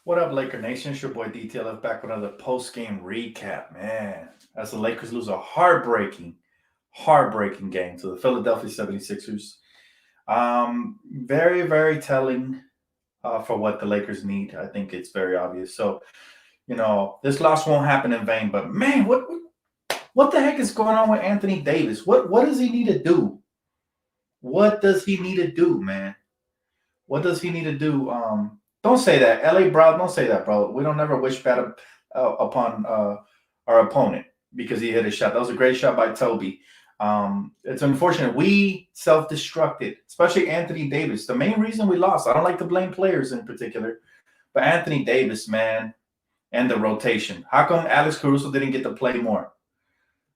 What up, Laker Nation? It's your boy DTLF back with another post-game recap, man. As the Lakers lose a heartbreaking game to the Philadelphia 76ers. Very, very telling for what the Lakers need. I think it's very obvious. So, this loss won't happen in vain. But man, what the heck is going on with Anthony Davis? What does he need to do? What does he need to do, man? What does he need to do? Don't say that, LA, bro. Don't say that, bro. We don't never wish bad upon our opponent because he hit a shot. That was a great shot by Toby. It's unfortunate we self-destructed, especially Anthony Davis. The main reason we lost. I don't like to blame players in particular, but Anthony Davis, man, and the rotation. How come Alex Caruso didn't get to play more?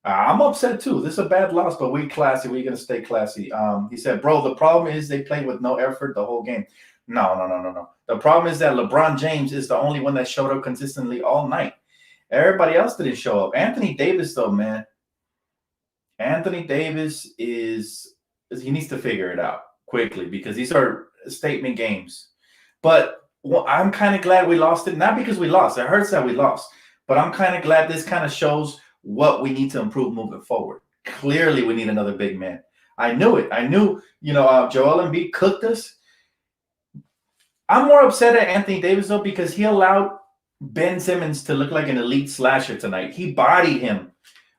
I'm upset too. This is a bad loss, but we classy. We're gonna stay classy. He said, "Bro, the problem is they played with no effort the whole game." No, no, no, no, no. The problem is that LeBron James is the only one that showed up consistently all night. Everybody else didn't show up. Anthony Davis, though, man. Anthony Davis is he needs to figure it out quickly because these are statement games. But I'm kind of glad we lost it. Not because we lost. It hurts that we lost. But I'm kind of glad this kind of shows what we need to improve moving forward. Clearly, we need another big man. I knew it. I knew, Joel Embiid cooked us. I'm more upset at Anthony Davis, though, because he allowed Ben Simmons to look like an elite slasher tonight. He bodied him.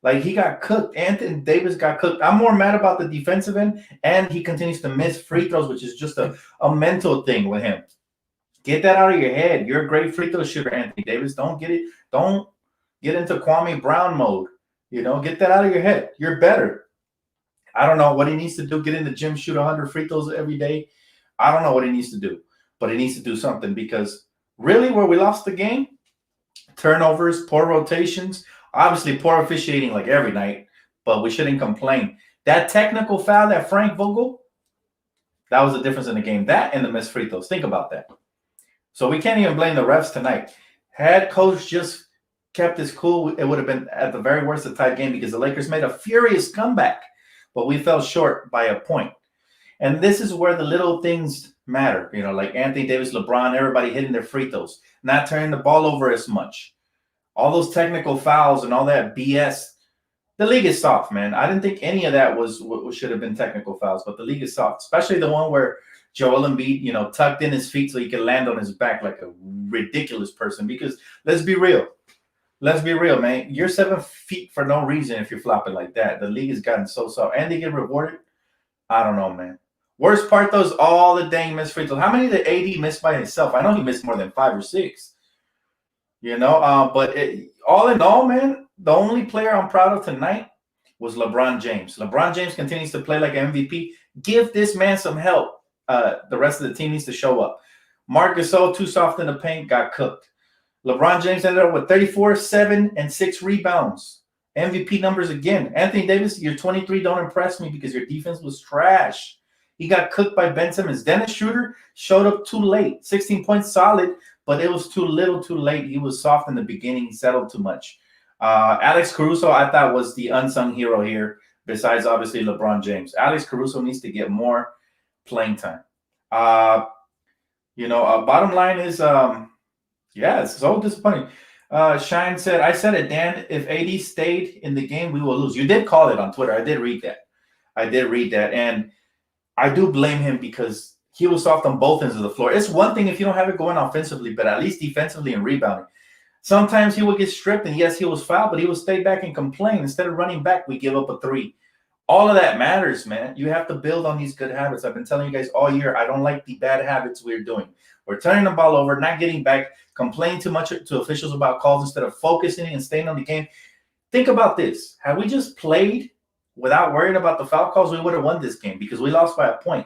Like, he got cooked. Anthony Davis got cooked. I'm more mad about the defensive end, and he continues to miss free throws, which is just a mental thing with him. Get that out of your head. You're a great free throw shooter, Anthony Davis. Don't get into Kwame Brown mode. Get that out of your head. You're better. I don't know what he needs to do. Get in the gym, shoot 100 free throws every day. I don't know what he needs to do, but he needs to do something because really where we lost the game, turnovers, poor rotations, obviously poor officiating like every night, but we shouldn't complain. That technical foul, that Frank Vogel, that was the difference in the game. That and the missed free throws. Think about that. So we can't even blame the refs tonight. Had coach just kept his cool, it would have been at the very worst a tight game because the Lakers made a furious comeback, but we fell short by a point. And this is where the little things matter, like Anthony Davis, LeBron, everybody hitting their free throws, not turning the ball over as much. All those technical fouls and all that BS. The league is soft, man. I didn't think any of that was what should have been technical fouls, but the league is soft, especially the one where Joel Embiid, tucked in his feet so he could land on his back like a ridiculous person. Because let's be real. Let's be real, man. You're 7 feet for no reason if you're flopping like that. The league has gotten so soft. And they get rewarded. I don't know, man. Worst part, though, is all the dang missed free throws. How many did AD miss by himself? I know he missed more than 5 or 6. But all in all, man, the only player I'm proud of tonight was LeBron James. LeBron James continues to play like an MVP. Give this man some help. The rest of the team needs to show up. Marc Gasol, too soft in the paint, got cooked. LeBron James ended up with 34, 7, and 6 rebounds. MVP numbers again. Anthony Davis, you're 23. Don't impress me because your defense was trash. He got cooked by Ben Simmons. Dennis Schroeder showed up too late. 16 points solid, but it was too little too late. He was soft in the beginning. He settled too much. Alex Caruso, I thought, was the unsung hero here, besides, obviously, LeBron James. Alex Caruso needs to get more playing time. Bottom line is, it's so disappointing. Shine said, I said it, Dan, if AD stayed in the game, we will lose. You did call it on Twitter. I did read that. And I do blame him because he was soft on both ends of the floor. It's one thing if you don't have it going offensively, but at least defensively and rebounding. Sometimes he will get stripped, and yes, he was fouled, but he will stay back and complain. Instead of running back, we give up a 3. All of that matters, man. You have to build on these good habits. I've been telling you guys all year, I don't like the bad habits we're doing. We're turning the ball over, not getting back, complaining too much to officials about calls instead of focusing and staying on the game. Think about this. Had we just played without worrying about the foul calls, we would have won this game because we lost by a point.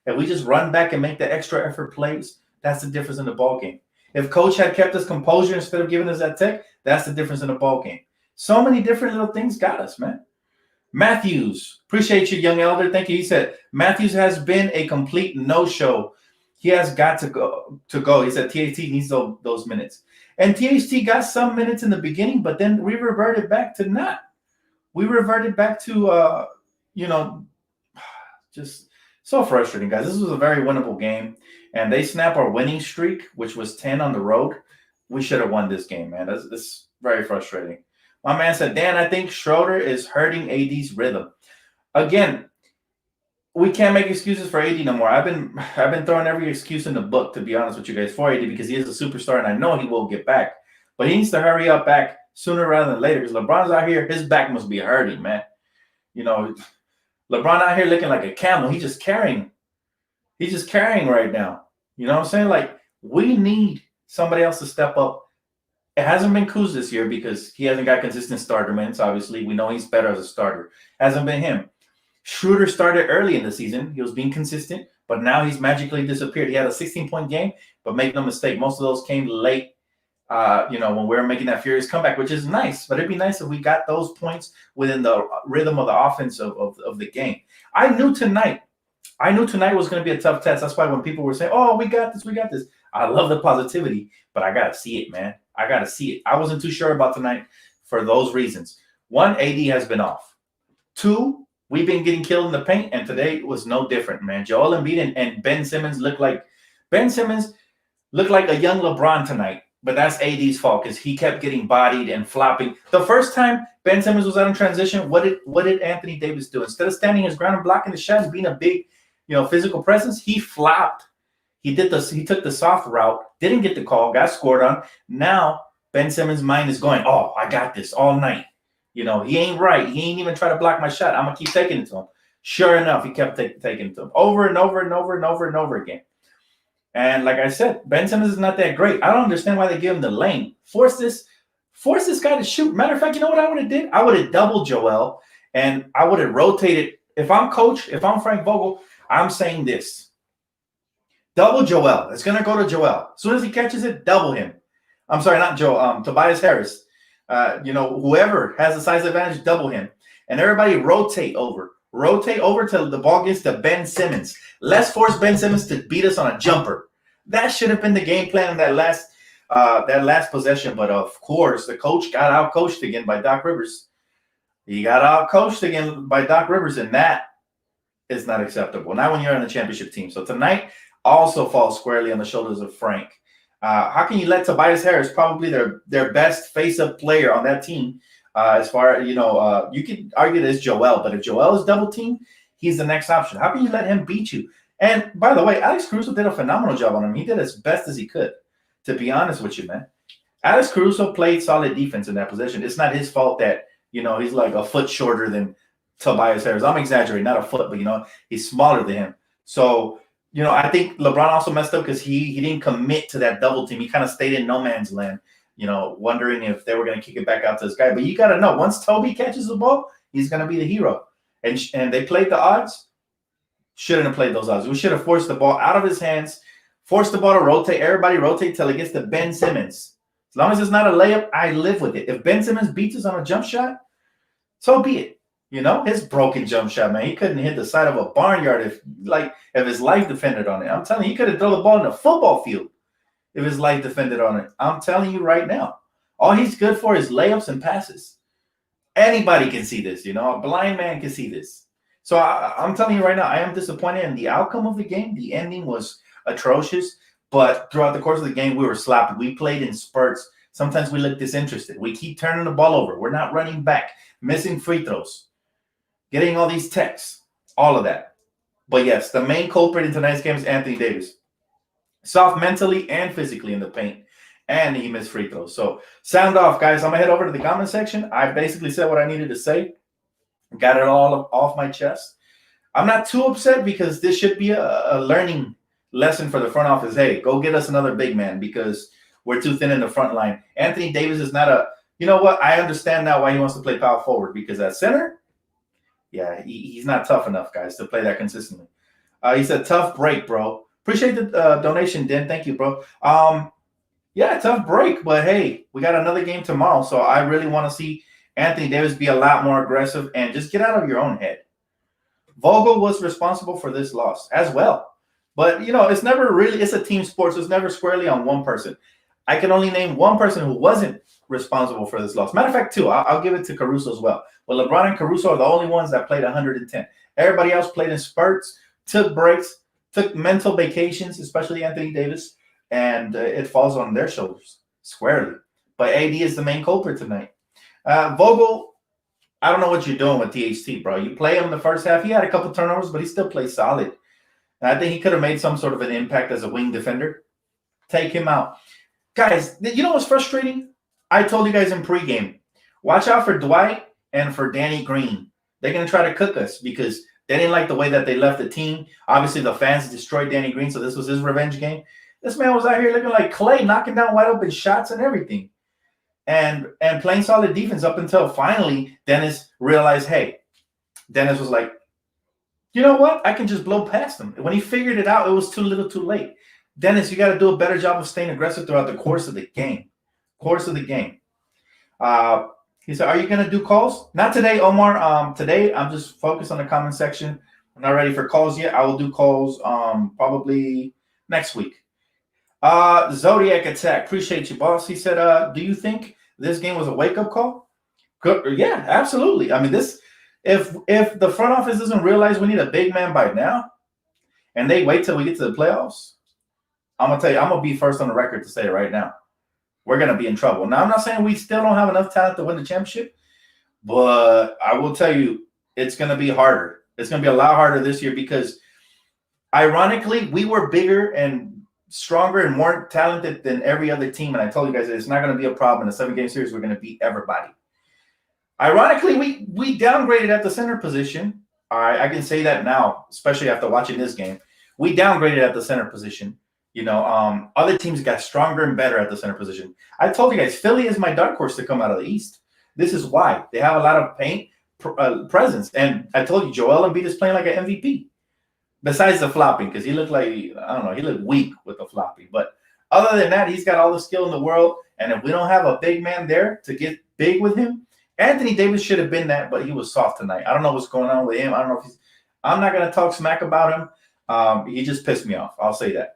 If we just run back and make the extra effort plays, that's the difference in the ball game. If coach had kept his composure instead of giving us that tech, that's the difference in the ball game. So many different little things got us, man. Matthews, appreciate you, young elder. Thank you. He said, Matthews has been a complete no-show. He has got to go. He said THT needs those minutes. And THT got some minutes in the beginning, but then we reverted back to not. We reverted back to, just So frustrating, guys. This was a very winnable game, and they snap our winning streak, which was 10 on the road. We should have won this game, man. That's very frustrating. My man said, Dan, I think Schroeder is hurting AD's rhythm. Again, we can't make excuses for AD no more. I've been throwing every excuse in the book, to be honest with you guys, for AD because he is a superstar and I know he will get back. But he needs to hurry up back sooner rather than later because LeBron's out here, his back must be hurting, man. You know, LeBron out here looking like a camel. He's just carrying. He's just carrying right now. You know what I'm saying? Like, we need somebody else to step up. It hasn't been Kuz this year because he hasn't got consistent starter minutes. Obviously, we know he's better as a starter. Hasn't been him. Schroeder started early in the season. He was being consistent, but now he's magically disappeared. He had a 16-point game, but make no mistake, most of those came late, when we were making that furious comeback, which is nice. But it'd be nice if we got those points within the rhythm of the offense of the game. I knew tonight was going to be a tough test. That's why when people were saying, oh, we got this. I love the positivity, but I got to see it, man. I got to see it. I wasn't too sure about tonight for those reasons. One, AD has been off. Two, we've been getting killed in the paint, and today was no different, man. Joel Embiid and Ben Simmons looked like a young LeBron tonight, but that's AD's fault because he kept getting bodied and flopping. The first time Ben Simmons was out in transition, what did Anthony Davis do? Instead of standing his ground and blocking the shot and being a big, physical presence, he flopped. He took the soft route, didn't get the call, got scored on. Now Ben Simmons' mind is going, oh, I got this all night. He ain't right. He ain't even try to block my shot. I'm going to keep taking it to him. Sure enough, he kept taking it to him over and over and over and over and over again. And like I said, Ben Simmons is not that great. I don't understand why they give him the lane. Force this guy to shoot. Matter of fact, you know what I would have did? I would have doubled Joel, and I would have rotated. If I'm Frank Vogel, I'm saying this. Double Joel. It's going to go to Joel. As soon as he catches it, double him. I'm sorry, not Joel. Tobias Harris. Whoever has the size advantage, double him. And everybody rotate over. Rotate over till the ball gets to Ben Simmons. Let's force Ben Simmons to beat us on a jumper. That should have been the game plan in that last possession. But of course, the coach got out-coached again by Doc Rivers. He got out-coached again by Doc Rivers, and that is not acceptable. Not when you're on the championship team. So tonight also falls squarely on the shoulders of Frank. How can you let Tobias Harris, probably their best face-up player on that team, as far as, you could argue that it's Joel, but if Joel is double-teamed, he's the next option. How can you let him beat you? And by the way, Alex Caruso did a phenomenal job on him. He did as best as he could, to be honest with you, man. Alex Caruso played solid defense in that position. It's not his fault that, he's like a foot shorter than Tobias Harris. I'm exaggerating, not a foot, but, he's smaller than him. So, I think LeBron also messed up because he didn't commit to that double team. He kind of stayed in no man's land, wondering if they were going to kick it back out to this guy. But you got to know, once Toby catches the ball, he's going to be the hero. And they played the odds. Shouldn't have played those odds. We should have forced the ball out of his hands, forced the ball to rotate. Everybody rotate till it gets to Ben Simmons. As long as it's not a layup, I live with it. If Ben Simmons beats us on a jump shot, so be it. His broken jump shot, man. He couldn't hit the side of a barnyard if his life depended on it. I'm telling you, he could have thrown the ball in a football field if his life depended on it. I'm telling you right now. All he's good for is layups and passes. Anybody can see this, a blind man can see this. So I'm telling you right now, I am disappointed in the outcome of the game. The ending was atrocious, but throughout the course of the game, we were sloppy. We played in spurts. Sometimes we look disinterested. We keep turning the ball over. We're not running back, missing free throws, getting all these texts, all of that. But yes, the main culprit in tonight's game is Anthony Davis. Soft mentally and physically in the paint, and he missed free throws. So sound off, guys. I'm going to head over to the comment section. I basically said what I needed to say. Got it all off my chest. I'm not too upset because this should be a learning lesson for the front office. Hey, go get us another big man because we're too thin in the front line. Anthony Davis is not a – you know what? I understand now why he wants to play power forward because at center – yeah, he's not tough enough, guys, to play that consistently. He said, tough break, bro. Appreciate the donation, Den. Thank you, bro. Yeah, tough break, but hey, we got another game tomorrow, so I really want to see Anthony Davis be a lot more aggressive and just get out of your own head. Vogel was responsible for this loss as well. But, it's never really – it's a team sport, so it's never squarely on one person. I can only name one person who wasn't responsible for this loss. Matter of fact, two. I'll give it to Caruso as well. But LeBron and Caruso are the only ones that played 110. Everybody else played in spurts, took breaks, took mental vacations, especially Anthony Davis, and it falls on their shoulders squarely. But AD is the main culprit tonight. Vogel, I don't know what you're doing with THT, bro. You play him in the first half. He had a couple turnovers, but he still plays solid. And I think he could have made some sort of an impact as a wing defender. Take him out. Guys, you know what's frustrating? I told you guys in pregame, watch out for Dwight and for Danny Green. They're going to try to cook us because they didn't like the way that they left the team. Obviously, the fans destroyed Danny Green, so this was his revenge game. This man was out here looking like clay, knocking down wide open shots and everything. And playing solid defense up until finally Dennis realized, hey, Dennis was like, you know what? I can just blow past him. When he figured it out, it was too little too late. Dennis, you got to do a better job of staying aggressive throughout the course of the game. He said, are you going to do calls? Not today, Omar. Today, I'm just focused on the comment section. I'm not ready for calls yet. I will do calls probably next week. Zodiac Attack. Appreciate you, boss. He said, do you think this game was a wake-up call? Good. Yeah, absolutely. I mean, this if the front office doesn't realize we need a big man by now, and they wait till we get to the playoffs, I'm going to tell you, I'm going to be first on the record to say it right now. We're going to be in trouble. Now, I'm not saying we still don't have enough talent to win the championship, but I will tell you, it's going to be harder. It's going to be a lot harder this year because, ironically, we were bigger and stronger and more talented than every other team. And I told you guys that it's not going to be a problem. In a 7-game series, we're going to beat everybody. Ironically, we downgraded at the center position. All right, I can say that now, especially after watching this game. We downgraded at the center position. You know, other teams got stronger and better at the center position. I told you guys, Philly is my dark horse to come out of the East. This is why. They have a lot of paint presence. And I told you, Joel Embiid is playing like an MVP. Besides the flopping, because he looked like, I don't know, he looked weak with the flopping. But other than that, he's got all the skill in the world. And if we don't have a big man there to get big with him, Anthony Davis should have been that, but he was soft tonight. I don't know what's going on with him. I don't know if he's – I'm not going to talk smack about him. He just pissed me off. I'll say that.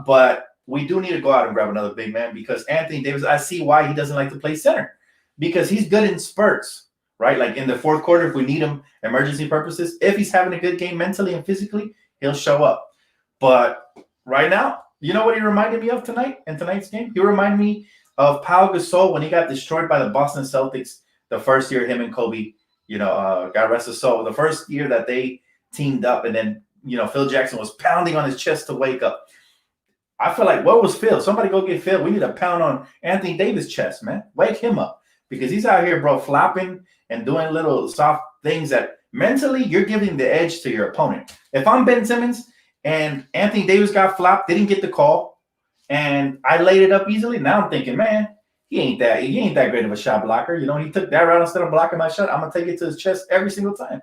But we do need to go out and grab another big man because Anthony Davis, I see why he doesn't like to play center because he's good in spurts, right? Like in the fourth quarter, if we need him emergency purposes, if he's having a good game mentally and physically, he'll show up. But right now, you know what he reminded me of in tonight's game? He reminded me of Pau Gasol when he got destroyed by the Boston Celtics the first year him and Kobe, God rest his soul, the first year that they teamed up and then, Phil Jackson was pounding on his chest to wake up. I feel like, what was Phil? Somebody go get Phil. We need to pound on Anthony Davis' chest, man. Wake him up because he's out here, bro, flopping and doing little soft things that mentally you're giving the edge to your opponent. If I'm Ben Simmons and Anthony Davis got flopped, didn't get the call, and I laid it up easily, now I'm thinking, man, he ain't that great of a shot blocker. He took that route instead of blocking my shot. I'm going to take it to his chest every single time.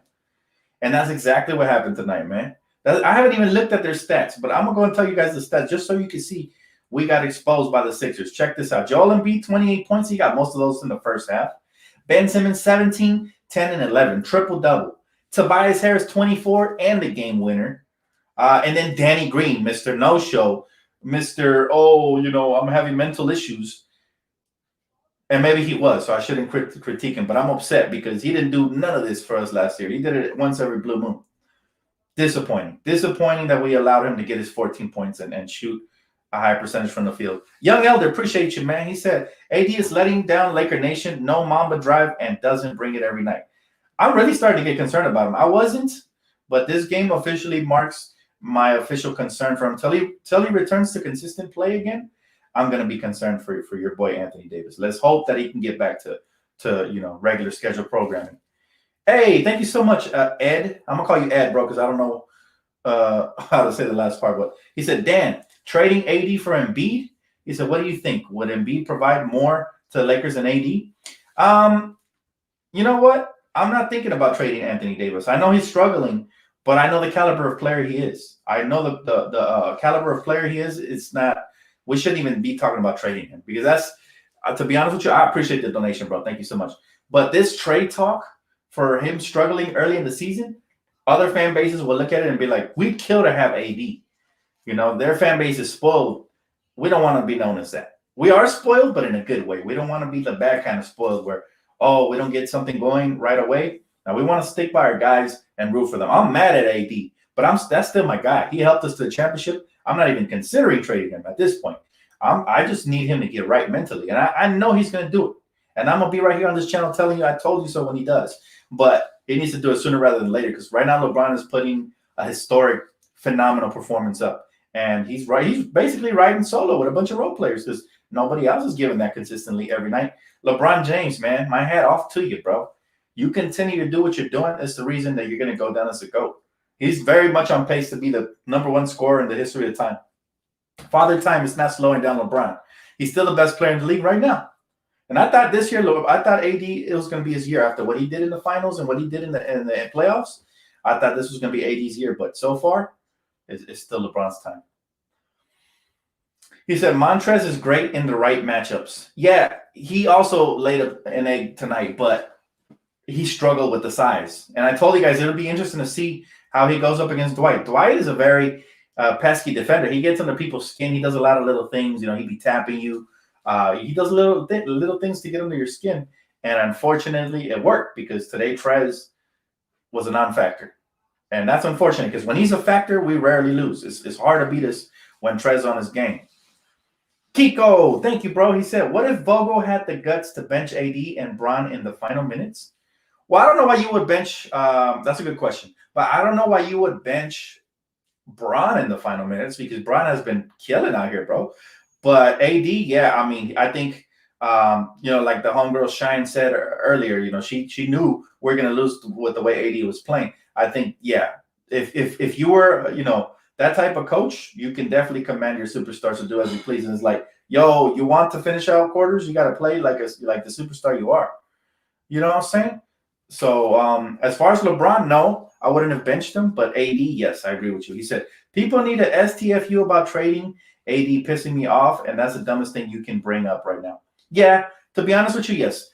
And that's exactly what happened tonight, man. I haven't even looked at their stats, but I'm going to go and tell you guys the stats just so you can see we got exposed by the Sixers. Check this out. Joel Embiid, 28 points. He got most of those in the first half. Ben Simmons, 17, 10, and 11. Triple-double. Tobias Harris, 24, and the game winner. And then Danny Green, Mr. No-Show. Mr. I'm having mental issues. And maybe he was, so I shouldn't critique him. But I'm upset because he didn't do none of this for us last year. He did it once every blue moon. Disappointing that we allowed him to get his 14 points and shoot a high percentage from the field. Young Elder, appreciate you, man. He said, AD is letting down Laker Nation, no Mamba drive, and doesn't bring it every night. I'm really starting to get concerned about him. I wasn't, but this game officially marks my official concern for him. Till he returns to consistent play again, I'm going to be concerned for your boy Anthony Davis. Let's hope that he can get back to regular schedule programming. Hey, thank you so much, Ed. I'm going to call you Ed, bro, because I don't know how to say the last part. But he said, Dan, trading AD for Embiid? He said, what do you think? Would Embiid provide more to the Lakers than AD? You know what? I'm not thinking about trading Anthony Davis. I know he's struggling, but I know the caliber of player he is. I know the caliber of player he is. It's not – we shouldn't even be talking about trading him because that's to be honest with you, I appreciate the donation, bro. Thank you so much. But this trade talk – for him struggling early in the season, other fan bases will look at it and be like, we'd kill to have AD. Their fan base is spoiled. We don't want to be known as that. We are spoiled, but in a good way. We don't want to be the bad kind of spoiled where, we don't get something going right away. Now, we want to stick by our guys and root for them. I'm mad at AD, but that's still my guy. He helped us to the championship. I'm not even considering trading him at this point. I just need him to get right mentally, and I know he's going to do it. And I'm going to be right here on this channel telling you I told you so when he does. But he needs to do it sooner rather than later, because right now LeBron is putting a historic, phenomenal performance up. And he's basically riding solo with a bunch of role players because nobody else is giving that consistently every night. LeBron James, man, my hat off to you, bro. You continue to do what you're doing. It's the reason that you're going to go down as a GOAT. He's very much on pace to be the #1 scorer in the history of time. Father Time is not slowing down LeBron. He's still the best player in the league right now. And I thought this year, I thought AD, it was going to be his year after what he did in the finals and what he did in the playoffs. I thought this was going to be AD's year, but so far, it's still LeBron's time. He said, Montrez is great in the right matchups. Yeah, he also laid an egg tonight, but he struggled with the size. And I told you guys, it'll be interesting to see how he goes up against Dwight. Dwight is a very pesky defender. He gets under people's skin. He does a lot of little things. You know, he'd be tapping you. He does little things to get under your skin. And unfortunately, it worked because today Trez was a non-factor. And that's unfortunate because when he's a factor, we rarely lose. It's hard to beat us when Trez on his game. Kiko, thank you, bro. He said, what if Vogel had the guts to bench AD and Bron in the final minutes? Well, I don't know why you would bench. That's a good question. But I don't know why you would bench Bron in the final minutes because Bron has been killing out here, bro. But AD, yeah, I mean, I think, like the homegirl Shine said earlier, she knew we're going to lose with the way AD was playing. I think, yeah, if you were, that type of coach, you can definitely command your superstars to do as you please. And it's like, yo, you want to finish out quarters? You got to play like the superstar you are. You know what I'm saying? So as far as LeBron, no, I wouldn't have benched him. But AD, yes, I agree with you. He said, people need to STFU about trading. AD pissing me off, and that's the dumbest thing you can bring up right now. Yeah, to be honest with you, yes.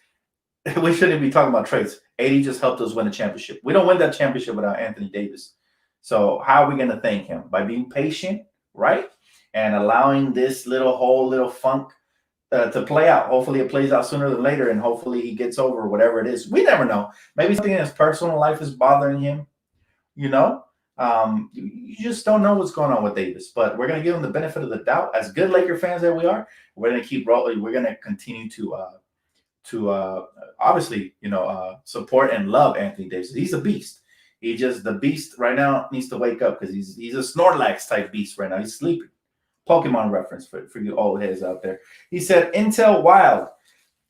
We shouldn't be talking about trades. AD just helped us win a championship. We don't win that championship without Anthony Davis. So how are we going to thank him? By being patient, right? And allowing this little funk to play out. Hopefully it plays out sooner than later, and hopefully he gets over whatever it is. We never know. Maybe something in his personal life is bothering him, You just don't know what's going on with Davis. But we're going to give him the benefit of the doubt. As good Laker fans that we are, we're going to keep rolling. We're going to continue to obviously, support and love Anthony Davis. He's a beast. The beast right now needs to wake up because he's a Snorlax type beast right now. He's sleeping. Pokemon reference for you old heads out there. He said, Intel Wild.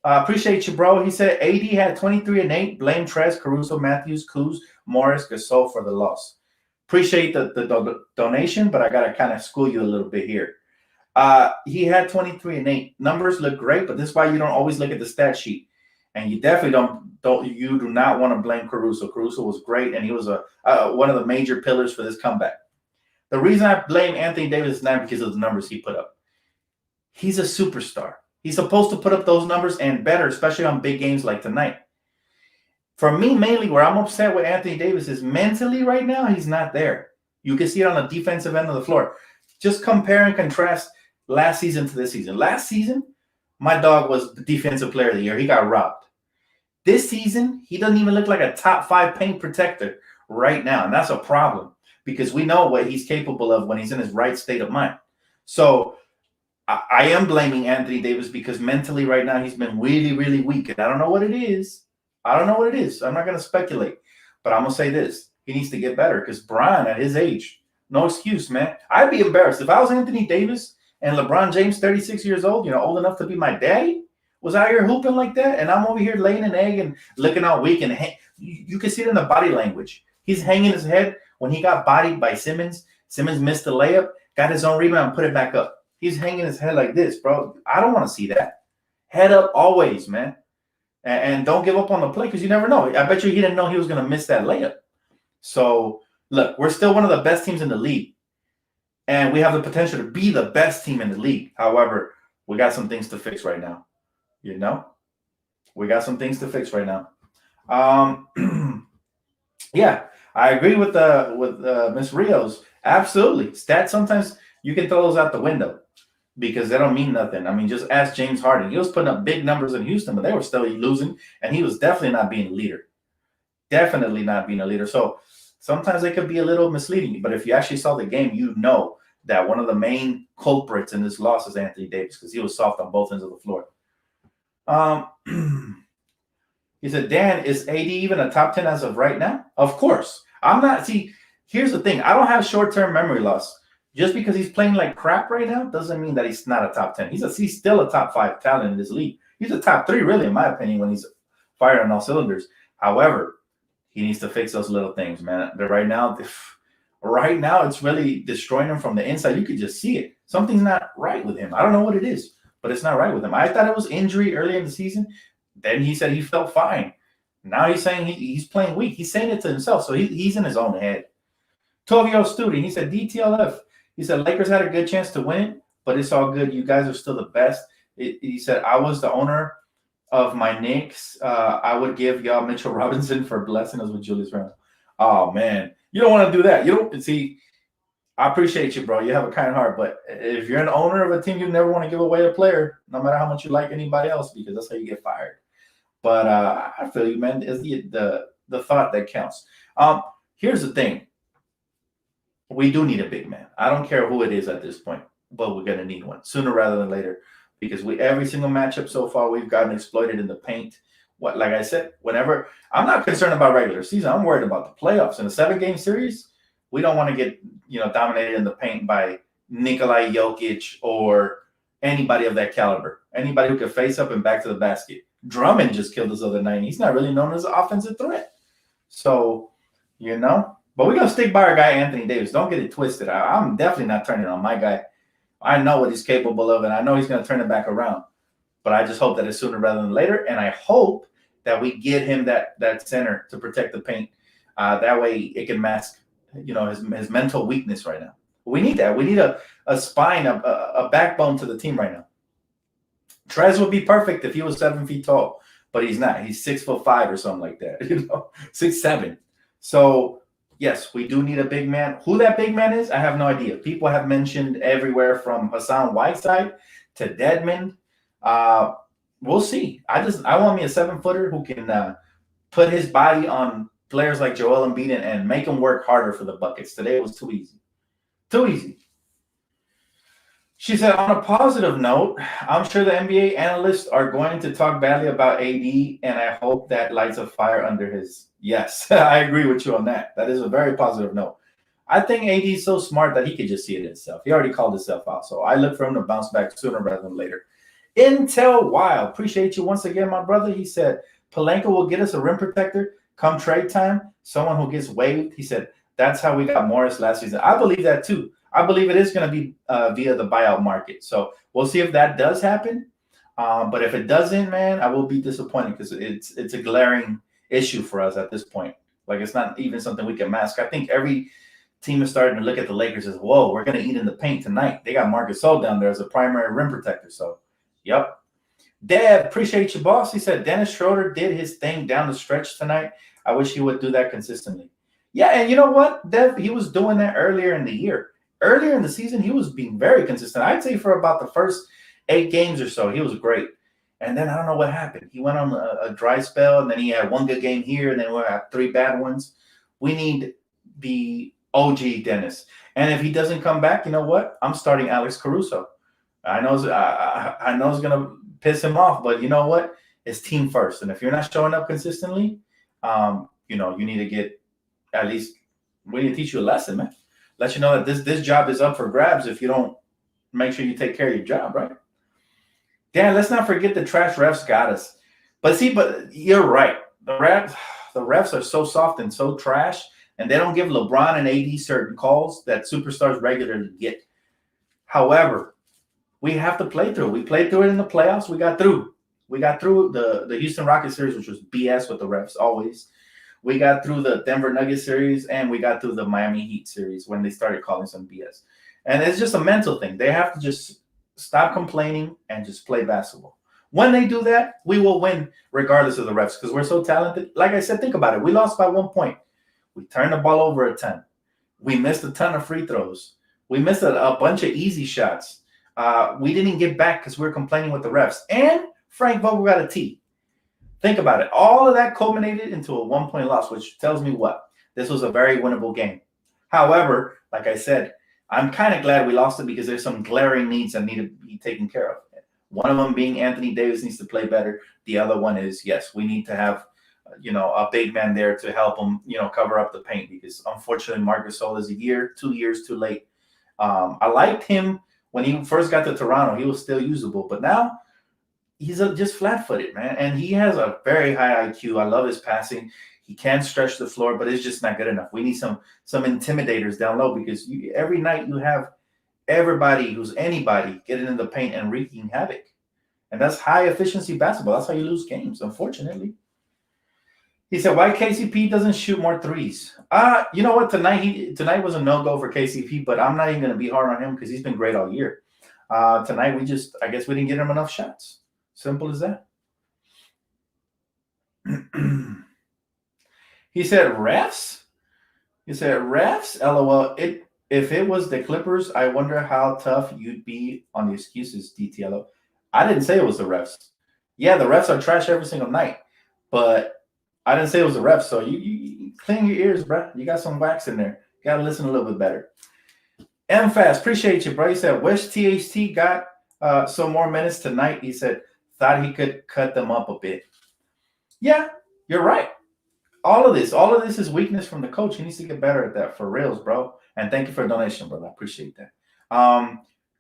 Appreciate you, bro. He said, AD had 23 and 8. Blame Trez, Caruso, Matthews, Kuz, Morris, Gasol for the loss. Appreciate the donation, but I got to kind of school you a little bit here. He had 23 and 8. Numbers look great, but this is why you don't always look at the stat sheet. And you definitely you do not want to blame Caruso. Caruso was great, and he was one of the major pillars for this comeback. The reason I blame Anthony Davis is not because of the numbers he put up. He's a superstar. He's supposed to put up those numbers and better, especially on big games like tonight. For me, mainly where I'm upset with Anthony Davis is mentally right now, he's not there. You can see it on the defensive end of the floor. Just compare and contrast last season to this season. Last season, my dog was the defensive player of the year. He got robbed. This season, he doesn't even look like a top 5 paint protector right now. And that's a problem because we know what he's capable of when he's in his right state of mind. So I am blaming Anthony Davis because mentally right now he's been really, really weak. And I don't know what it is. I'm not going to speculate. But I'm going to say this. He needs to get better because Bron, at his age, no excuse, man. I'd be embarrassed. If I was Anthony Davis and LeBron James, 36 years old, old enough to be my daddy, was out here hooping like that, and I'm over here laying an egg and looking all weak, and you can see it in the body language. He's hanging his head when he got bodied by Simmons. Simmons missed the layup, got his own rebound, and put it back up. He's hanging his head like this, bro. I don't want to see that. Head up always, man. And don't give up on the play because you never know. I bet you he didn't know he was going to miss that layup. So, look, we're still one of the best teams in the league. And we have the potential to be the best team in the league. However, we got some things to fix right now. We got some things to fix right now. Yeah, I agree with Miss Rios. Absolutely. Stats, sometimes you can throw those out the window because they don't mean nothing. I mean, just ask James Harden. He was putting up big numbers in Houston, but they were still losing, and he was definitely not being a leader. Definitely not being a leader. So Sometimes they could be a little misleading, but if you actually saw the game, you know that one of the main culprits in this loss is Anthony Davis because he was soft on both ends of the floor. He said, Dan, is AD even a top 10 as of right now? Of course. I'm not. See, here's the thing. I don't have short-term memory loss. Just because he's playing like crap right now doesn't mean that he's not a top 10. He's still a top 5 talent in this league. He's a top 3, really, in my opinion, when he's firing on all cylinders. However, he needs to fix those little things, man. But right now, it's really destroying him from the inside. You could just see it. Something's not right with him. I don't know what it is, but it's not right with him. I thought it was injury early in the season. Then he said he felt fine. Now he's saying he's playing weak. He's saying it to himself, so he's in his own head. Tovio student, he said, DTLF. He said, Lakers had a good chance to win it, but it's all good. You guys are still the best. He said, I was the owner of my Knicks. I would give y'all Mitchell Robinson for blessing us with Julius Randle. Oh, man. You don't want to do that. You don't see. I appreciate you, bro. You have a kind heart, but if you're an owner of a team, you never want to give away a player, no matter how much you like anybody else, because that's how you get fired. But I feel you, man. It's the thought that counts. Here's the thing. We do need a big man. I don't care who it is at this point, but we're going to need one sooner rather than later because every single matchup so far we've gotten exploited in the paint. Like I said, whenever I'm not concerned about regular season, I'm worried about the playoffs. In a 7-game series, we don't want to get dominated in the paint by Nikolai Jokic or anybody of that caliber. Anybody who could face up and back to the basket. Drummond just killed us the other night. He's not really known as an offensive threat. So, but we're going to stick by our guy, Anthony Davis. Don't get it twisted. I'm definitely not turning on my guy. I know what he's capable of, and I know he's going to turn it back around. But I just hope that it's sooner rather than later, and I hope that we get him that center to protect the paint. That way it can mask, his mental weakness right now. We need that. We need a spine, a backbone to the team right now. Trez would be perfect if he was 7 feet tall, but he's not. He's 6'5" or something like that, 6'7". So, yes, we do need a big man. Who that big man is, I have no idea. People have mentioned everywhere from Hassan Whiteside to Dedmon. We'll see. I want me a 7-footer who can put his body on players like Joel Embiid and make them work harder for the buckets. Today it was too easy. Too easy. She said, on a positive note, I'm sure the NBA analysts are going to talk badly about AD, and I hope that lights a fire under his. Yes, I agree with you on that. That is a very positive note. I think AD is so smart that he could just see it himself. He already called himself out, so I look for him to bounce back sooner rather than later. Intel Wild, appreciate you once again, my brother. He said, Pelinka will get us a rim protector come trade time, someone who gets waived. He said, that's how we got Morris last season. I believe that too. I believe it is going to be via the buyout market. So we'll see if that does happen. But if it doesn't, man, I will be disappointed because it's a glaring issue for us at this point. Like, it's not even something we can mask. I think every team is starting to look at the Lakers as, whoa, we're going to eat in the paint tonight. They got Marcus Gasol down there as a primary rim protector. So, yep. Dad, appreciate you, boss. He said Dennis Schroeder did his thing down the stretch tonight. I wish he would do that consistently. Yeah, and you know what, Dev? He was doing that earlier in the year. Earlier in the season, he was being very consistent. I'd say for about the first 8 games or so, he was great. And then I don't know what happened. He went on a dry spell, and then he had 1 good game here, and then we had 3 bad ones. We need the OG Dennis. And if he doesn't come back, you know what? I'm starting Alex Caruso. I know it's going to piss him off, but you know what? It's team first. And if you're not showing up consistently, you need to get at least – we need to teach you a lesson, man. Let you know that this job is up for grabs if you don't make sure you take care of your job, right? Dan, let's not forget the trash refs got us. But you're right. The refs are so soft and so trash, and they don't give LeBron and AD certain calls that superstars regularly get. However, we have to play through. We played through it in the playoffs. We got through. We got through the Houston Rockets series, which was BS with the refs always. We got through the Denver Nuggets series, and we got through the Miami Heat series when they started calling some BS. And it's just a mental thing. They have to just stop complaining and just play basketball. When they do that, we will win regardless of the refs because we're so talented. Like I said, think about it. We lost by 1 point. We turned the ball over a ton. We missed a ton of free throws. We missed a bunch of easy shots. We didn't get back because we were complaining with the refs. And Frank Vogel got a T. Think about it. All of that culminated into a 1-point loss, which tells me what? This was a very winnable game. However, like I said, I'm kind of glad we lost it because there's some glaring needs that need to be taken care of. One of them being Anthony Davis needs to play better. The other one is, yes, we need to have, a big man there to help him, cover up the paint, because unfortunately Marc Gasol is 2 years too late. I liked him when he first got to Toronto. He was still usable, but now he's just flat-footed, man. And he has a very high IQ. I love his passing. He can stretch the floor, but it's just not good enough. We need some intimidators down low, because every night you have everybody who's anybody getting in the paint and wreaking havoc. And that's high-efficiency basketball. That's how you lose games, unfortunately. He said, why KCP doesn't shoot more threes? You know what? Tonight was a no-go for KCP, but I'm not even going to be hard on him because he's been great all year. Tonight, I guess we didn't get him enough shots. Simple as that. He said, refs? He said, refs? LOL. If it was the Clippers, I wonder how tough you'd be on the excuses, DTLO. I didn't say it was the refs. Yeah, the refs are trash every single night, but I didn't say it was the refs. So you clean your ears, bro. You got some wax in there. You got to listen a little bit better. MFast, appreciate you, bro. He said, wish THT got some more minutes tonight. He said, thought he could cut them up a bit. Yeah, you're right. All of this is weakness from the coach. He needs to get better at that, for reals, bro. And thank you for the donation, brother. I appreciate that.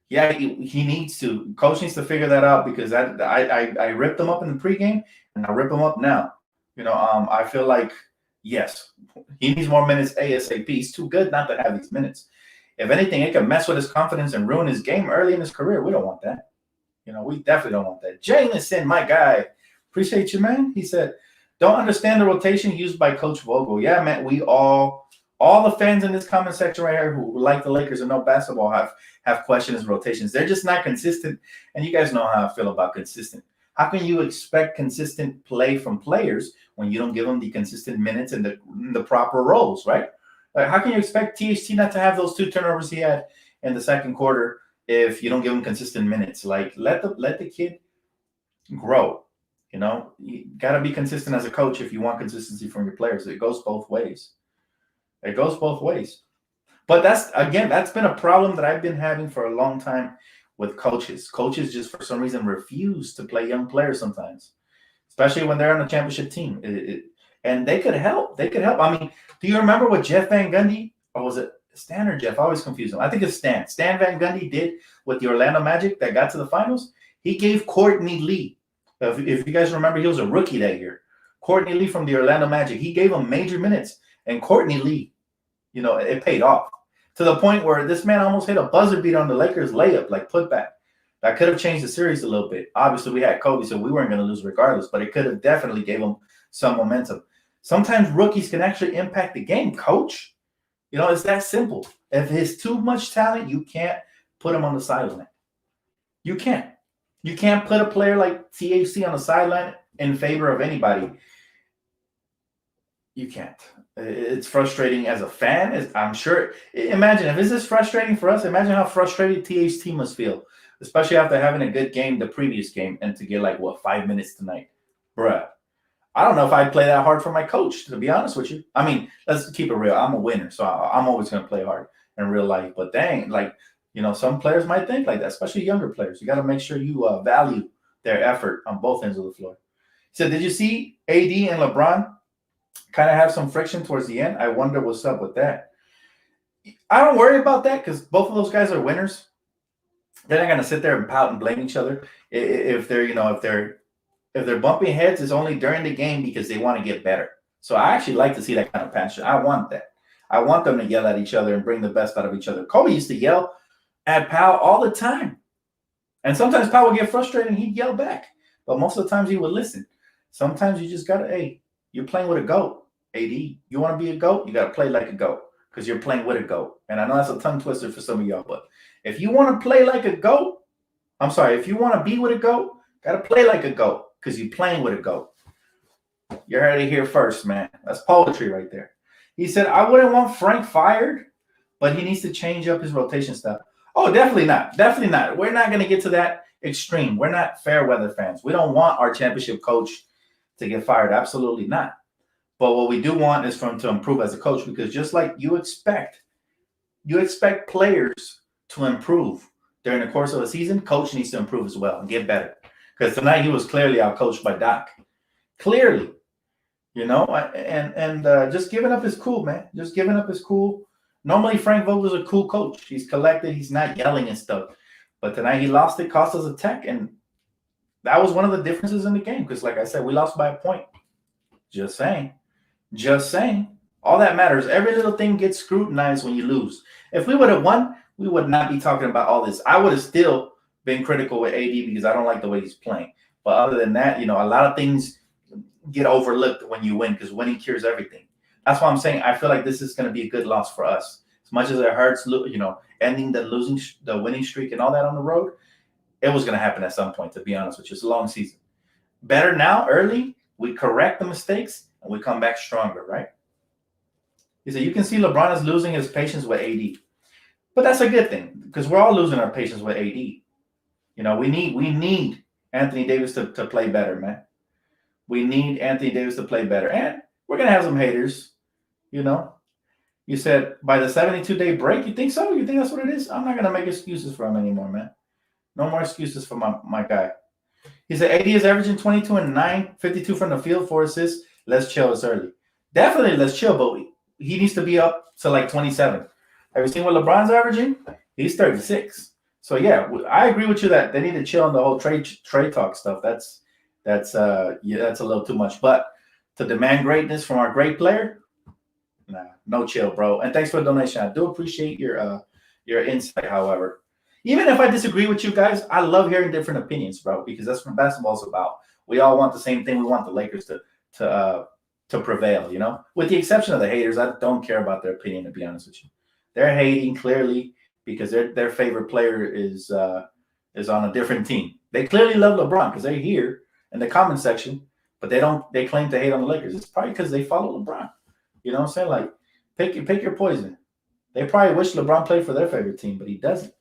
Yeah, he needs to. Coach needs to figure that out, because I ripped him up in the pregame, and I rip him up now. I feel like, yes, he needs more minutes ASAP. He's too good not to have these minutes. If anything, it can mess with his confidence and ruin his game early in his career. We don't want that. We definitely don't want that. Jameson, my guy, appreciate you, man. He said, don't understand the rotation used by Coach Vogel. Yeah, man, we all the fans in this comment section right here who like the Lakers and know basketball have questions rotations. They're just not consistent, and you guys know how I feel about consistent. How can you expect consistent play from players when you don't give them the consistent minutes and the proper roles, right? Like, how can you expect THT not to have those 2 turnovers he had in the second quarter if you don't give him consistent minutes? Like, let the kid grow. You got to be consistent as a coach if you want consistency from your players. It goes both ways. But that's been a problem that I've been having for a long time with coaches. Coaches just for some reason refuse to play young players sometimes, especially when they're on a championship team. And they could help. I mean, do you remember what Jeff Van Gundy, or was it Stan or Jeff? I always confuse him. I think it's Stan. Stan Van Gundy did with the Orlando Magic that got to the finals. He gave Courtney Lee. If you guys remember, he was a rookie that year. Courtney Lee from the Orlando Magic. He gave him major minutes. And Courtney Lee, it paid off to the point where this man almost hit a buzzer beater on the Lakers layup, like putback. That could have changed the series a little bit. Obviously, we had Kobe, so we weren't going to lose regardless, but it could have definitely gave him some momentum. Sometimes rookies can actually impact the game, coach. It's that simple. If he's too much talent, you can't put him on the sideline. You can't. You can't put a player like THC on the sideline in favor of anybody. You can't. It's frustrating as a fan. I'm sure. Imagine if this is frustrating for us. Imagine how frustrated THT must feel, especially after having a good game the previous game and to get 5 minutes tonight. Bruh. I don't know if I'd play that hard for my coach, to be honest with you. I mean, let's keep it real. I'm a winner, so I'm always going to play hard in real life. But dang, some players might think like that, especially younger players. You got to make sure you value their effort on both ends of the floor. So did you see AD and LeBron kind of have some friction towards the end? I wonder what's up with that. I don't worry about that because both of those guys are winners. They're not going to sit there and pout and blame each other. If they're bumping heads, it's only during the game because they want to get better. So I actually like to see that kind of passion. I want that. I want them to yell at each other and bring the best out of each other. Kobe used to yell at Powell all the time. And sometimes Powell would get frustrated and he'd yell back. But most of the times he would listen. Sometimes you just got to, hey, you're playing with a GOAT, AD. You want to be a GOAT? You got to play like a GOAT because you're playing with a GOAT. And I know that's a tongue twister for some of y'all, but if you want to play like a GOAT, if you want to be with a GOAT, got to play like a GOAT because you're playing with a GOAT. You heard it here first, man. That's poetry right there. He said, I wouldn't want Frank fired, but he needs to change up his rotation style. Oh, definitely not. Definitely not. We're not going to get to that extreme. We're not fair weather fans. We don't want our championship coach to get fired. Absolutely not. But what we do want is for him to improve as a coach, because just like you expect players to improve during the course of a season. Coach needs to improve as well and get better. Because tonight he was clearly outcoached by Doc. Clearly, and just giving up his cool, man. Just giving up his cool. Normally, Frank Vogel's a cool coach. He's collected. He's not yelling and stuff. But tonight he lost it, cost us a tech, and that was one of the differences in the game. Because, like I said, we lost by a point. Just saying. Just saying. All that matters. Every little thing gets scrutinized when you lose. If we would have won, we would not be talking about all this. I would have still been critical with AD because I don't like the way he's playing. But other than that, a lot of things get overlooked when you win, because winning cures everything. That's why I'm saying I feel like this is going to be a good loss for us. As much as it hurts, ending the winning streak and all that on the road, it was going to happen at some point, to be honest with you. It's a long season. Better now, early, we correct the mistakes and we come back stronger, right? He said, you can see LeBron is losing his patience with AD. But that's a good thing, because we're all losing our patience with AD. We need Anthony Davis to play better, man. We need Anthony Davis to play better. And we're going to have some haters, You said by the 72-day break, you think so? You think that's what it is? I'm not going to make excuses for him anymore, man. No more excuses for my guy. He said AD is averaging 22 and 9, 52 from the field, 4 assists. Let's chill. It's early. Definitely let's chill, but he needs to be up to like 27. Have you seen what LeBron's averaging? He's 36. So, yeah, I agree with you that they need to chill on the whole trade talk stuff. That's a little too much. But to demand greatness from our great player, nah, no chill, bro. And thanks for the donation. I do appreciate your insight, however. Even if I disagree with you guys, I love hearing different opinions, bro, because that's what basketball's about. We all want the same thing. We want the Lakers to prevail, with the exception of the haters. I don't care about their opinion, to be honest with you. They're hating clearly because their favorite player is on a different team. They clearly love LeBron because they're here in the comment section, but they claim to hate on the Lakers. It's probably because they follow LeBron. You know what I'm saying? Like, pick your poison. They probably wish LeBron played for their favorite team, but he doesn't.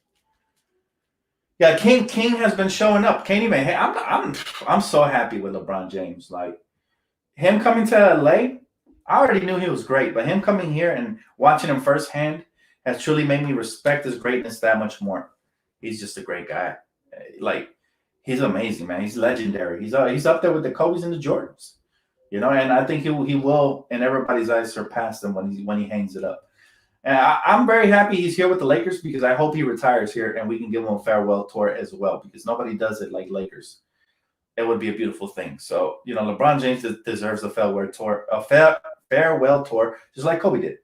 Yeah, King has been showing up. Can't even. Hey, I'm so happy with LeBron James. Like, him coming to LA, I already knew he was great, but him coming here and watching him firsthand has truly made me respect his greatness that much more. He's just a great guy. Like, he's amazing, man. He's legendary. He's up there with the Kobe's and the Jordans, and I think he will, in everybody's eyes, surpass them when he hangs it up. And I'm very happy he's here with the Lakers, because I hope he retires here and we can give him a farewell tour as well, because nobody does it like Lakers. It would be a beautiful thing. So, LeBron James deserves a farewell tour, just like Kobe did.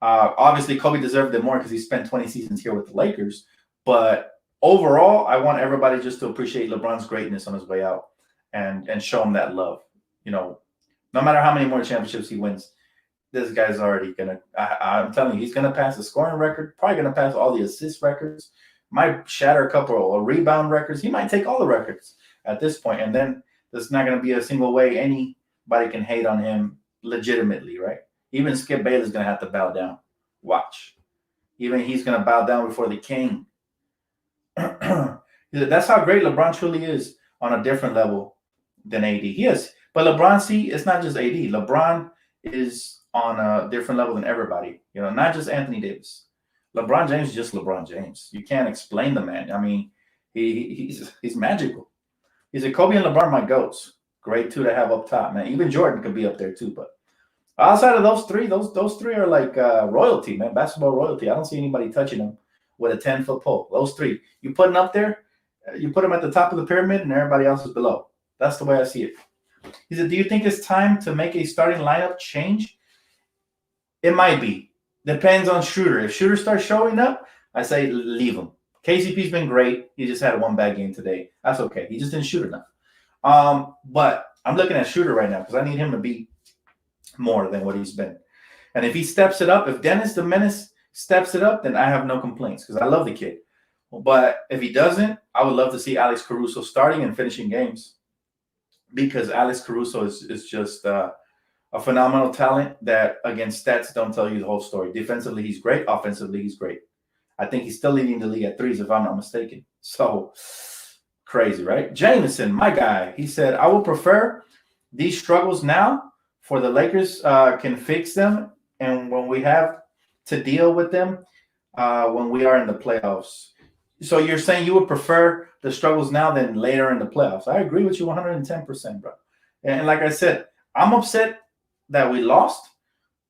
Obviously, Kobe deserved it more because he spent 20 seasons here with the Lakers. But overall, I want everybody just to appreciate LeBron's greatness on his way out and show him that love. No matter how many more championships he wins, this guy's already going to – I'm telling you, he's going to pass the scoring record, probably going to pass all the assist records, might shatter a couple of rebound records. He might take all the records at this point, and then there's not going to be a single way anybody can hate on him legitimately, right? Even Skip Bayless going to have to bow down. Watch. Even he's going to bow down before the king. That's how great LeBron truly is, on a different level than AD. He is. But LeBron, see, it's not just AD. LeBron is on a different level than everybody. Not just Anthony Davis. LeBron James is just LeBron James. You can't explain the man. I mean, he's magical. He's a Kobe and LeBron, my goats. Great two to have up top, man. Even Jordan could be up there too. But outside of those three, those three are like royalty, man. Basketball royalty. I don't see anybody touching them with a 10-foot pole. Those three. You put them up there, you put them at the top of the pyramid, and everybody else is below. That's the way I see it. He said, do you think it's time to make a starting lineup change? It might be. Depends on Schroeder. If Schroeder starts showing up, I say leave him. KCP's been great. He just had a one bad game today. That's okay. He just didn't shoot enough. But I'm looking at Schroeder right now because I need him to be more than what he's been. And if he steps it up, if Dennis the Menace steps it up, then I have no complaints because I love the kid. But if he doesn't, I would love to see Alex Caruso starting and finishing games, because Alex Caruso is just a phenomenal talent that, again, stats don't tell you the whole story. Defensively, he's great. Offensively, he's great. I think he's still leading the league at threes, if I'm not mistaken. So, crazy, right? Jameson, my guy, he said, I would prefer these struggles now for the Lakers can fix them, and when we have to deal with them when we are in the playoffs. So you're saying you would prefer the struggles now than later in the playoffs? I agree with you 110%, bro. And like I said, I'm upset that we lost,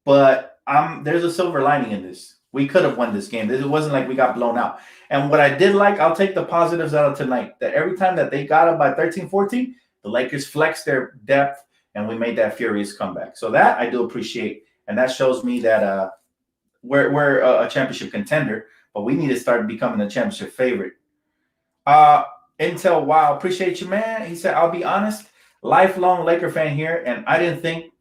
but there's a silver lining in this. We could have won this game. It wasn't like we got blown out. And what I did like, I'll take the positives out of tonight, that every time that they got up by 13, 14, the Lakers flexed their depth and we made that furious comeback. So that I do appreciate. And that shows me that we're a championship contender, but we need to start becoming a championship favorite. Intel, wow, appreciate you, man. He said, I'll be honest, lifelong Laker fan here, and I didn't think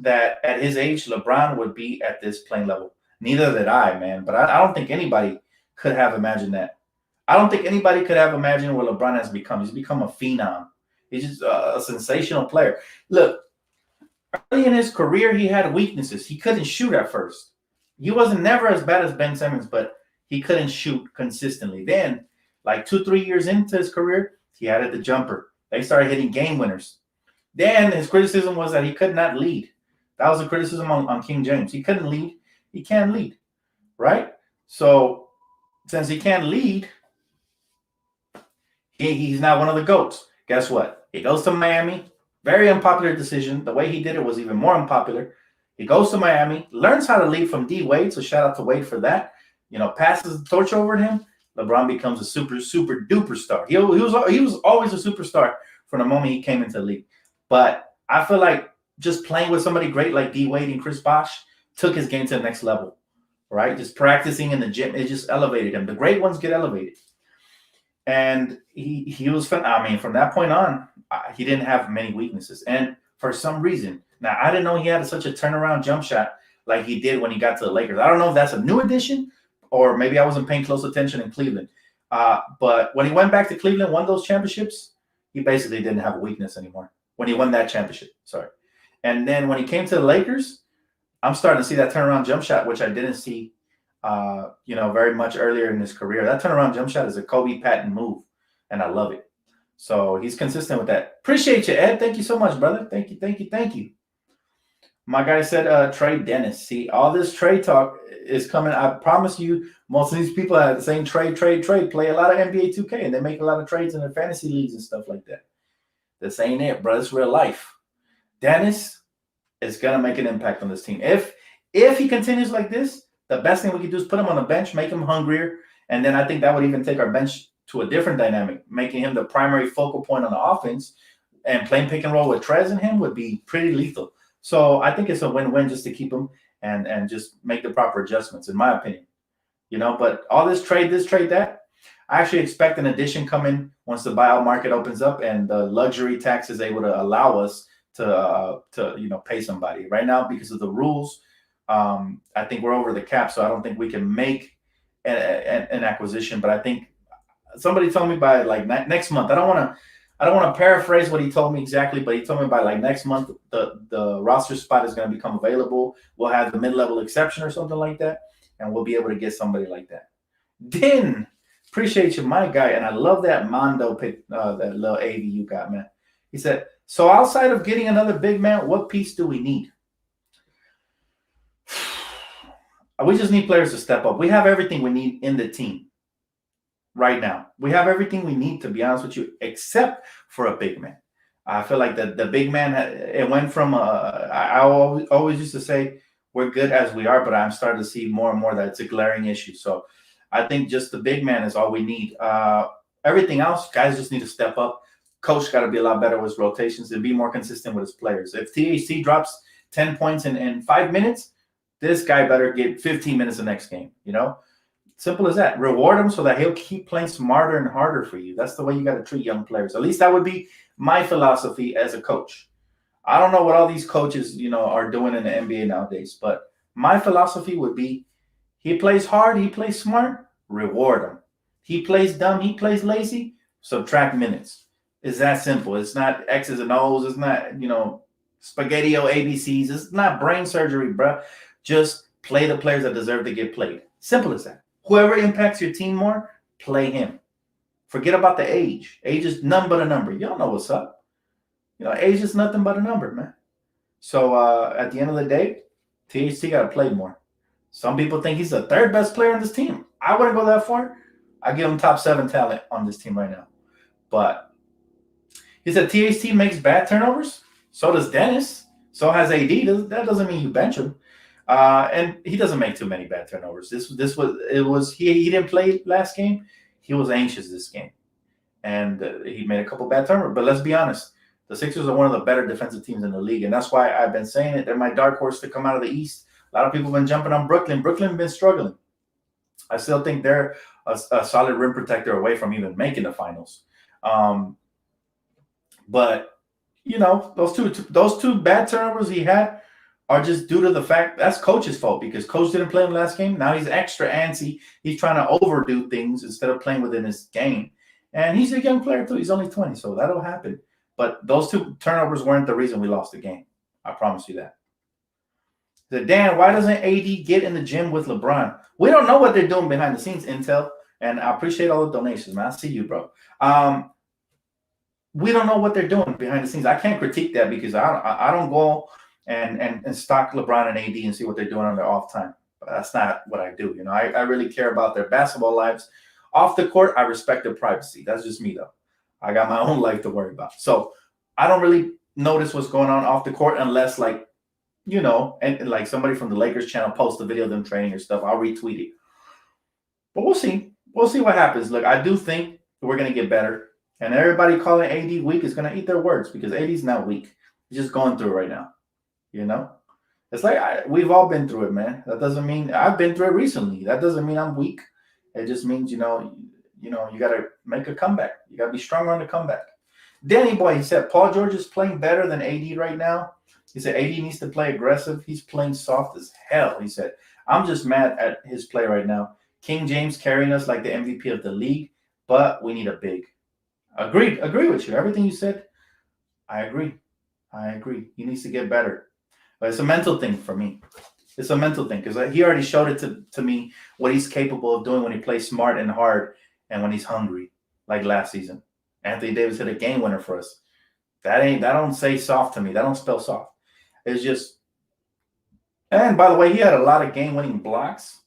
that at his age, LeBron would be at this playing level. Neither did I, man. But I don't think anybody could have imagined that. I don't think anybody could have imagined what LeBron has become. He's become a phenom. He's just a sensational player. Look, early in his career, he had weaknesses. He couldn't shoot at first. He wasn't never as bad as Ben Simmons, but he couldn't shoot consistently. Then, like 2-3 years into his career, he added the jumper. They started hitting game winners. Then his criticism was that he could not lead. That was a criticism on King James. He couldn't lead. He can't lead, right? So since he can't lead, he's not one of the GOATs. Guess what? He goes to Miami. Very unpopular decision. The way he did it was even more unpopular. He goes to Miami, learns how to lead from D. Wade, so shout out to Wade for that. Passes the torch over to him. LeBron becomes a super, super duper star. He was always a superstar from the moment he came into the league. But I feel like just playing with somebody great like D. Wade and Chris Bosh took his game to the next level, right? Just practicing in the gym, it just elevated him. The great ones get elevated. And he was fun. I mean, from that point on, he didn't have many weaknesses. And for some reason, now I didn't know he had such a turnaround jump shot like he did when he got to the Lakers. I don't know if that's a new addition or maybe I wasn't paying close attention in Cleveland. But when he went back to Cleveland, won those championships, he basically didn't have a weakness anymore. When he won that championship, sorry. And then when he came to the Lakers, I'm starting to see that turnaround jump shot, which I didn't see, very much earlier in his career. That turnaround jump shot is a Kobe Patton move, and I love it. So he's consistent with that. Appreciate you, Ed. Thank you so much, brother. Thank you. My guy said, trade Dennis. See, all this trade talk is coming. I promise you, most of these people are saying trade, play a lot of NBA 2K, and they make a lot of trades in their fantasy leagues and stuff like that. This ain't it, bro. It's real life. Dennis is going to make an impact on this team. If he continues like this, the best thing we could do is put him on the bench, make him hungrier, and then I think that would even take our bench to a different dynamic, making him the primary focal point on the offense, and playing pick and roll with Trez and him would be pretty lethal. So I think it's a win-win just to keep him and just make the proper adjustments, in my opinion. But all this trade, that, I actually expect an addition coming once the buyout market opens up and the luxury tax is able to allow us to pay somebody. Right now, because of the rules, I think we're over the cap, so I don't think we can make an acquisition. But I think somebody told me by like next month. I don't want to paraphrase what he told me exactly, but he told me by like next month the roster spot is going to become available. We'll have the mid-level exception or something like that, and we'll be able to get somebody like that. Din, appreciate you, my guy, and I love that Mondo pick, that little AV you got, man. He said, so outside of getting another big man, what piece do we need? We just need players to step up. We have everything we need in the team right now. We have everything we need, to be honest with you, except for a big man. I feel like the big man, it went from, I always used to say we're good as we are, but I'm starting to see more and more that it's a glaring issue. So I think just the big man is all we need. Everything else, guys just need to step up. Coach got to be a lot better with his rotations and be more consistent with his players. If THC drops 10 points in 5 minutes, this guy better get 15 minutes the next game, Simple as that. Reward him so that he'll keep playing smarter and harder for you. That's the way you got to treat young players. At least that would be my philosophy as a coach. I don't know what all these coaches, are doing in the NBA nowadays, but my philosophy would be he plays hard, he plays smart, reward him. He plays dumb, he plays lazy, subtract minutes. It's that simple. It's not X's and O's. It's not, spaghetti-o ABCs. It's not brain surgery, bro. Just play the players that deserve to get played. Simple as that. Whoever impacts your team more, play him. Forget about the age. Age is nothing but a number. Y'all know what's up. Age is nothing but a number, man. So at the end of the day, THT got to play more. Some people think he's the third best player on this team. I wouldn't go that far. I give him top 7 talent on this team right now. But he said THT makes bad turnovers. So does Dennis. So has AD. That doesn't mean you bench him. And he doesn't make too many bad turnovers. He didn't play last game. He was anxious this game, and he made a couple bad turnovers. But let's be honest, the Sixers are one of the better defensive teams in the league, and that's why I've been saying it. They're my dark horse to come out of the East. A lot of people have been jumping on Brooklyn. Brooklyn has been struggling. I still think they're a solid rim protector away from even making the finals. But you know, those two bad turnovers he had are just due to the fact that's coach's fault because coach didn't play him last game. Now he's extra antsy. He's trying to overdo things instead of playing within his game. And he's a young player too. He's only 20, so that'll happen. But those two turnovers weren't the reason we lost the game. I promise you that. Dan, why doesn't AD get in the gym with LeBron? We don't know what they're doing behind the scenes, Intel. And I appreciate all the donations, man. I see you, bro. We don't know what they're doing behind the scenes. I can't critique that because I don't go and stalk LeBron and AD and see what they're doing on their off time. But that's not what I do. You know, I really care about their basketball lives. Off the court, I respect their privacy. That's just me, though. I got my own life to worry about. So I don't really notice what's going on off the court unless, like, you know, and like somebody from the Lakers channel posts a video of them training or stuff. I'll retweet it. But we'll see. We'll see what happens. Look, I do think we're going to get better. And everybody calling AD weak is going to eat their words because AD's not weak. He's just going through it right now. You know? It's like we've all been through it, man. That doesn't mean I've been through it recently. That doesn't mean I'm weak. It just means, you got to make a comeback. You got to be stronger on the comeback. Danny Boy, he said, Paul George is playing better than AD right now. He said, AD needs to play aggressive. He's playing soft as hell. He said, I'm just mad at his play right now. King James carrying us like the MVP of the league, but we need a big. Agreed. Agree with you. Everything you said, I agree. He needs to get better. But it's a mental thing for me. It's a mental thing because he already showed it to me what he's capable of doing when he plays smart and hard and when he's hungry, like last season. Anthony Davis hit a game winner for us. That don't say soft to me. That don't spell soft. It's just, and by the way, he had a lot of game-winning blocks.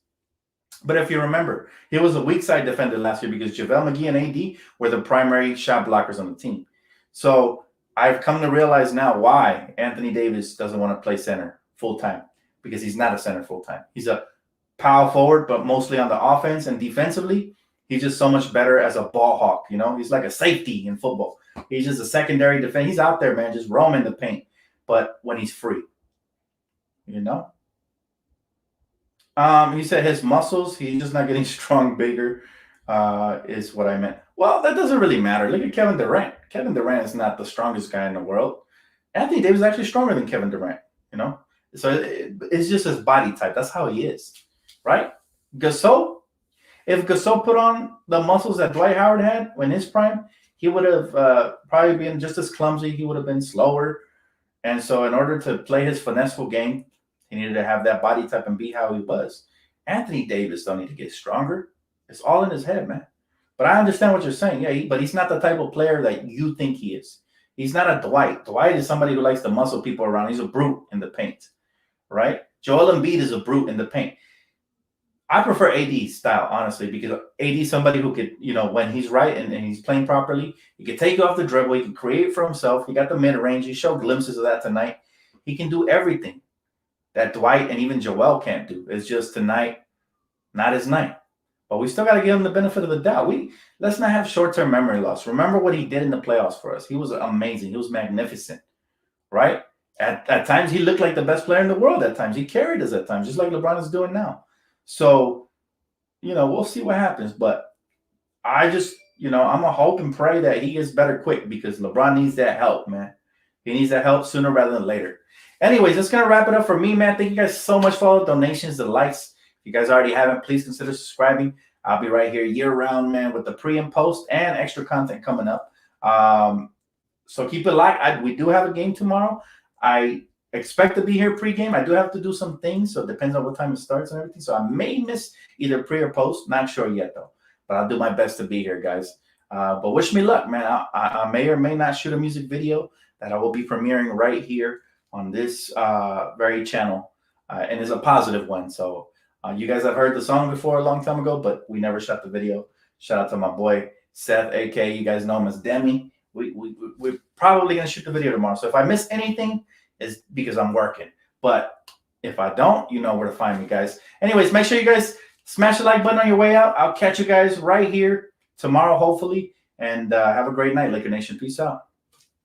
But if you remember, he was a weak side defender last year because JaVale McGee and AD were the primary shot blockers on the team. So I've come to realize now why Anthony Davis doesn't want to play center full-time because he's not a center full-time. He's a power forward, but mostly on the offense and defensively, he's just so much better as a ball hawk. You know, he's like a safety in football. He's just a secondary defense. He's out there, man, just roaming the paint. But when he's free, you know. He said his muscles, he's just not getting strong, bigger, is what I meant. Well, that doesn't really matter. Look at Kevin Durant. Kevin Durant is not the strongest guy in the world. Anthony Davis is actually stronger than Kevin Durant, you know? So it's just his body type. That's how he is, right? Gasol, if Gasol put on the muscles that Dwight Howard had in his prime, he would have probably been just as clumsy. He would have been slower. And so in order to play his finesseful game, he needed to have that body type and be how he was. Anthony Davis don't need to get stronger. It's all in his head, man. But I understand what you're saying. Yeah, but he's not the type of player that you think he is. He's not a Dwight. Dwight is somebody who likes to muscle people around. He's a brute in the paint, right? Joel Embiid is a brute in the paint. I prefer AD's style, honestly, because AD is somebody who could, when he's right and he's playing properly, he can take you off the dribble. He can create for himself. He got the mid-range. He showed glimpses of that tonight. He can do everything that Dwight and even Joel can't do. It's just tonight, not his night. But we still got to give him the benefit of the doubt. Let's not have short-term memory loss. Remember what he did in the playoffs for us. He was amazing. He was magnificent, right? At times, he looked like the best player in the world at times. He carried us at times, just like LeBron is doing now. So, we'll see what happens. But I just, I'm going to hope and pray that he gets better quick because LeBron needs that help, man. He needs that help sooner rather than later. Anyways, that's going to wrap it up for me, man. Thank you guys so much for all the donations, the likes. If you guys already haven't, please consider subscribing. I'll be right here year-round, man, with the pre and post and extra content coming up. So keep it locked. We do have a game tomorrow. I expect to be here pre-game. I do have to do some things, so it depends on what time it starts and everything. So I may miss either pre or post. Not sure yet, though. But I'll do my best to be here, guys. But wish me luck, man. I may or may not shoot a music video that I will be premiering right here on this very channel, and it's a positive one. So you guys have heard the song before a long time ago, but we never shot the video. Shout out to my boy Seth, aka you guys know him as Demi. We're probably gonna shoot the video tomorrow. So if I miss anything, it's because I'm working. But if I don't, you know where to find me, guys. Anyways, make sure you guys smash the like button on your way out. I'll catch you guys right here tomorrow, hopefully. And have a great night, Laker Nation. Peace out.